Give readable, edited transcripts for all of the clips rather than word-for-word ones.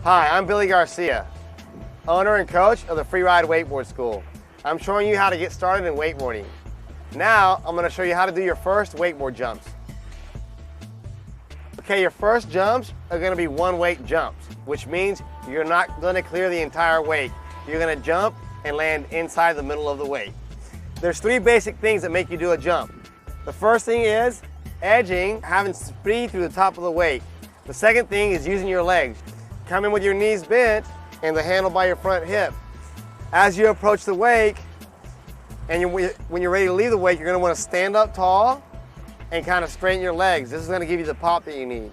Hi, I'm Billy Garcia, owner and coach of the Freeride Wakeboard School. I'm showing you how to get started in wakeboarding. Now, I'm going to show you how to do your first wakeboard jumps. Okay, your first jumps are going to be one-wake jumps, which means you're not going to clear the entire wake. You're going to jump and land inside the middle of the wake. There's three basic things that make you do a jump. The first thing is edging, having speed through the top of the wake. The second thing is using your legs. Come in with your knees bent and the handle by your front hip. As you approach the wake, and when you're ready to leave the wake, you're going to want to stand up tall and kind of straighten your legs. This is going to give you the pop that you need.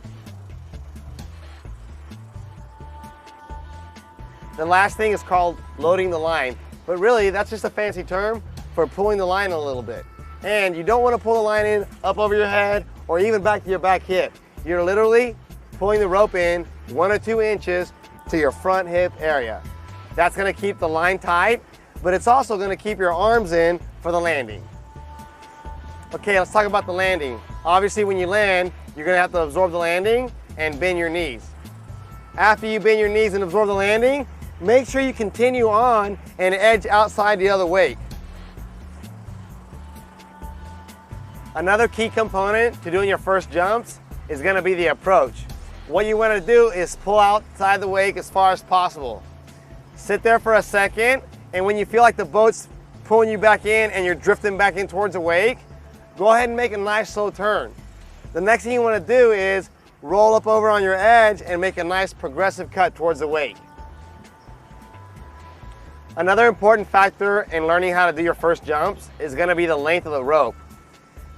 The last thing is called loading the line, but really that's just a fancy term for pulling the line a little bit. And you don't want to pull the line in up over your head or even back to your back hip. You're literally pulling the rope in 1 or 2 inches to your front hip area. That's going to keep the line tight, but it's also going to keep your arms in for the landing. Okay, let's talk about the landing. Obviously, when you land, you're going to have to absorb the landing and bend your knees. After you bend your knees and absorb the landing, make sure you continue on and edge outside the other wake. Another key component to doing your first jumps is going to be the approach. What you want to do is pull outside the wake as far as possible. Sit there for a second, and when you feel like the boat's pulling you back in and you're drifting back in towards the wake, go ahead and make a nice slow turn. The next thing you want to do is roll up over on your edge and make a nice progressive cut towards the wake. Another important factor in learning how to do your first jumps is going to be the length of the rope.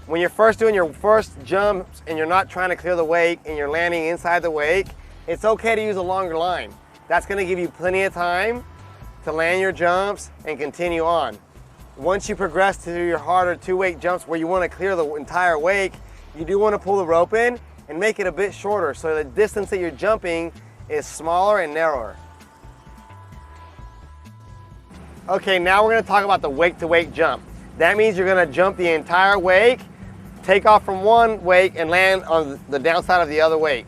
When you're first doing your first jumps and you're not trying to clear the wake and you're landing inside the wake, it's okay to use a longer line. That's going to give you plenty of time to land your jumps and continue on. Once you progress to your harder 2-wake jumps where you want to clear the entire wake, you do want to pull the rope in and make it a bit shorter so the distance that you're jumping is smaller and narrower. Okay, now we're going to talk about the wake-to-wake jump. That means you're going to jump the entire wake, take off from one wake and land on the downside of the other wake.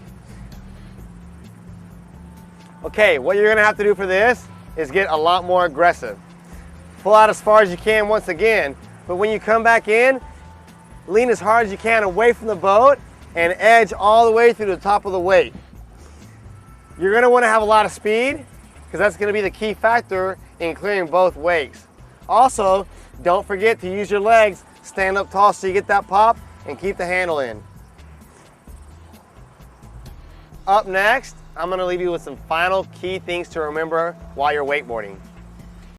Okay, what you're going to have to do for this is get a lot more aggressive. Pull out as far as you can once again, but when you come back in, lean as hard as you can away from the boat and edge all the way through the top of the wake. You're going to want to have a lot of speed because that's going to be the key factor in clearing both wakes. Also, don't forget to use your legs, stand up tall so you get that pop, and keep the handle in. Up next, I'm going to leave you with some final key things to remember while you're wakeboarding.